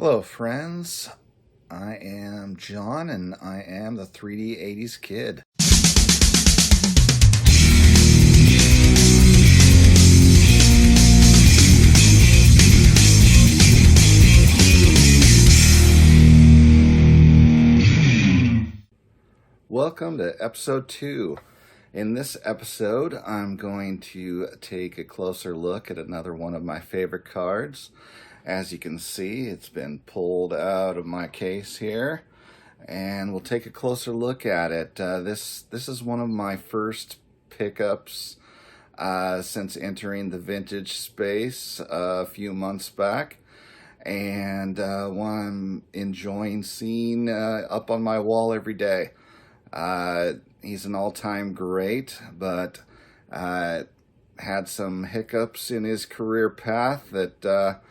Hello, friends. I am John, and I am the 3D 80s kid. Welcome to episode 2. In this episode, I'm going to take a closer look at another one of my favorite cards. As you can see, it's been pulled out of my case here, and we'll take a closer look at it. This is one of my first pickups since entering the vintage space a few months back, and one I'm enjoying seeing up on my wall every day. He's an all-time great, but had some hiccups in his career path that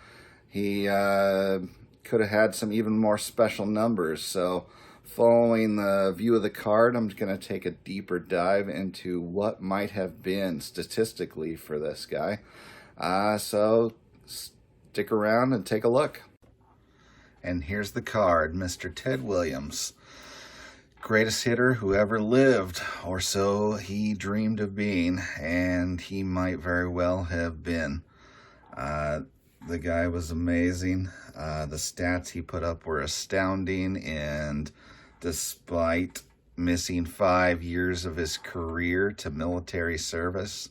he could have had some even more special numbers. So following the view of the card, I'm going to take a deeper dive into what might have been statistically for this guy. So stick around and take a look. And here's the card, Mr. Ted Williams. Greatest hitter who ever lived, or so he dreamed of being, and he might very well have been. The guy was amazing. The stats he put up were astounding, and despite missing 5 years of his career to military service,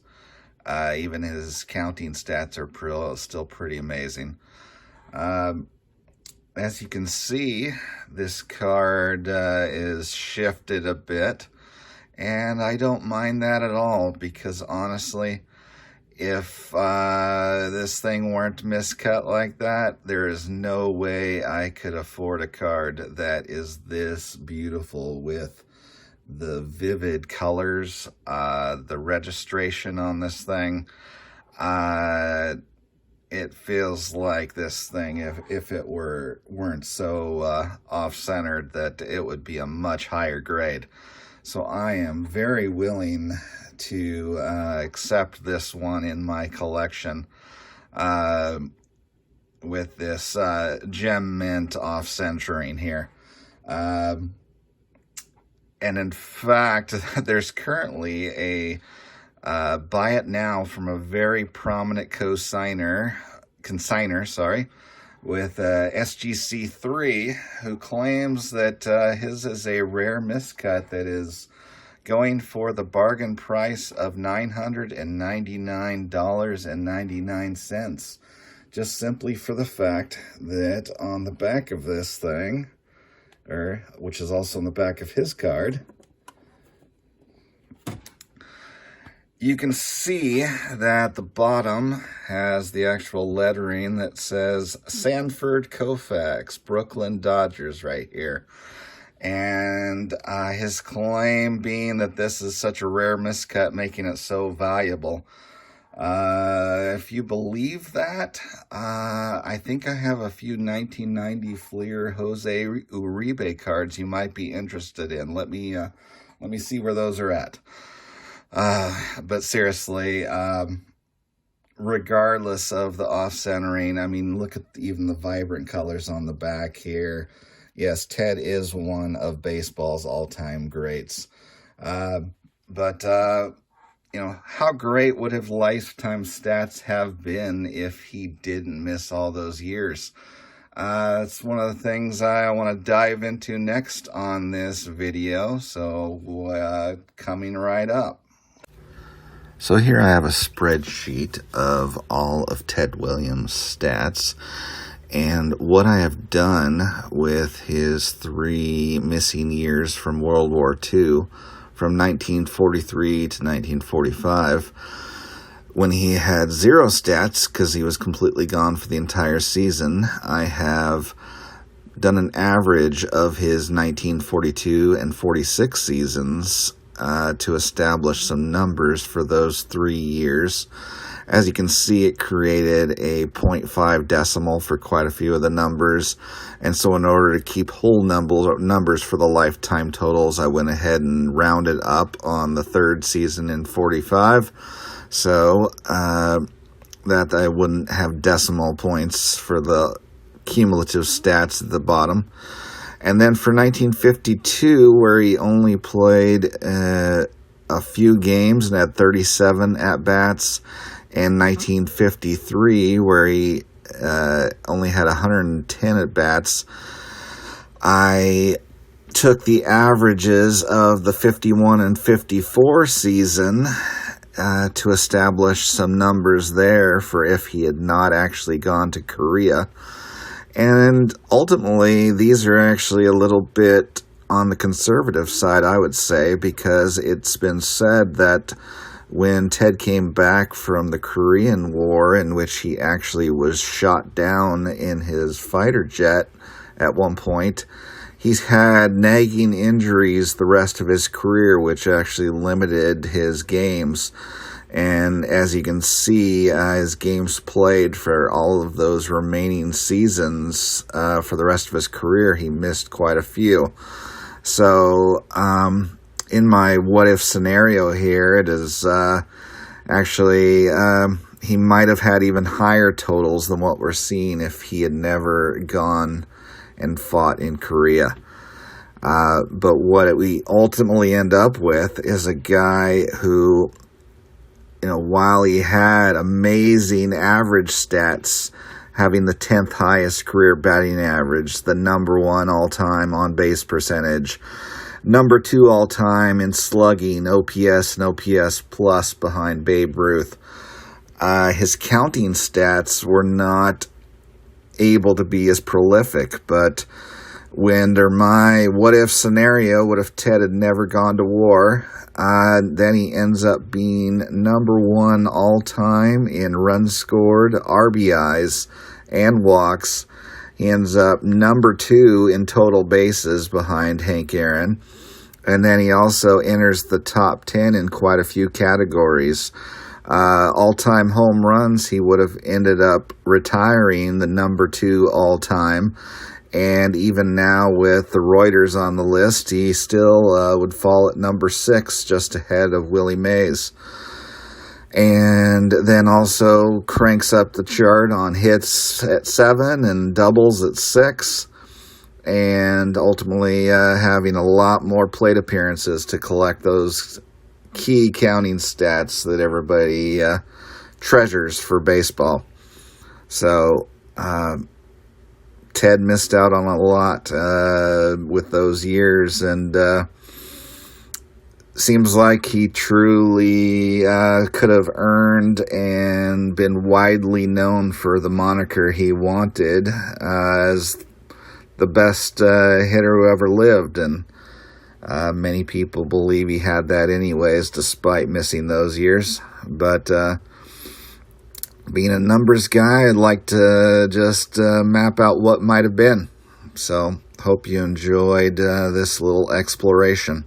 even his counting stats are still pretty amazing. As you can see, this card is shifted a bit, and I don't mind that at all, because honestly, if this thing weren't miscut like that, there is no way I could afford a card that is this beautiful with the vivid colors, the registration on this thing. It feels like this thing, if it weren't so off-centered, that it would be a much higher grade. So I am very willing to accept this one in my collection with this gem mint off-centering here. And in fact, there's currently a buy it now from a very prominent consigner, with SGC3, who claims that his is a rare miscut that is going for the bargain price of $999.99, just simply for the fact that on the back of this thing, which is also on the back of his card, you can see that the bottom has the actual lettering that says Sanford Koufax, Brooklyn Dodgers right here. And his claim being that this is such a rare miscut, making it so valuable. If you believe that, I think I have a few 1990 Fleer Jose Uribe cards you might be interested in. Let me see where those are at. But seriously, regardless of the off-centering, I mean, look at even the vibrant colors on the back here. Yes, Ted is one of baseball's all-time greats. But how great would his lifetime stats have been if he didn't miss all those years? It's one of the things I want to dive into next on this video, so coming right up. So here I have a spreadsheet of all of Ted Williams' stats, and what I have done with his 3 missing years from World War II, from 1943 to 1945, when he had 0 stats because he was completely gone for the entire season, I have done an average of his 1942 and 46 seasons to establish some numbers for those 3 years. As you can see, it created a 0.5 decimal for quite a few of the numbers, and so in order to keep whole numbers for the lifetime totals, I went ahead and rounded up on the 3rd season in 45, so that I wouldn't have decimal points for the cumulative stats at the bottom. And then for 1952, where he only played a few games and had 37 at-bats, and 1953, where he only had 110 at-bats, I took the averages of the 51 and 54 season to establish some numbers there for if he had not actually gone to Korea. And ultimately, these are actually a little bit on the conservative side, I would say, because it's been said that when Ted came back from the Korean War, in which he actually was shot down in his fighter jet at one point, he's had nagging injuries the rest of his career, which actually limited his games. And as you can see, his games played for all of those remaining seasons for the rest of his career, he missed quite a few. So in my what-if scenario here, it is actually he might have had even higher totals than what we're seeing if he had never gone and fought in Korea. But what we ultimately end up with is a guy who, while he had amazing average stats, having the 10th highest career batting average, the number 1 all-time on-base percentage, number 2 all-time in slugging, OPS and OPS plus behind Babe Ruth, his counting stats were not able to be as prolific. But under my what-if scenario, what if Ted had never gone to war, then he ends up being number 1 all-time in runs scored, RBIs, and walks. He ends up number 2 in total bases behind Hank Aaron. And then he also enters the top 10 in quite a few categories. All-time home runs, he would have ended up retiring the number 2 all-time. And even now with the Reuters on the list, he still would fall at number 6, just ahead of Willie Mays. And then also cranks up the chart on hits at 7 and doubles at 6. And ultimately having a lot more plate appearances to collect those key counting stats that everybody treasures for baseball. So Ted missed out on a lot with those years, and seems like he truly could have earned and been widely known for the moniker he wanted as the best hitter who ever lived, and many people believe he had that anyways, despite missing those years. But being a numbers guy, I'd like to just map out what might have been. So, hope you enjoyed this little exploration.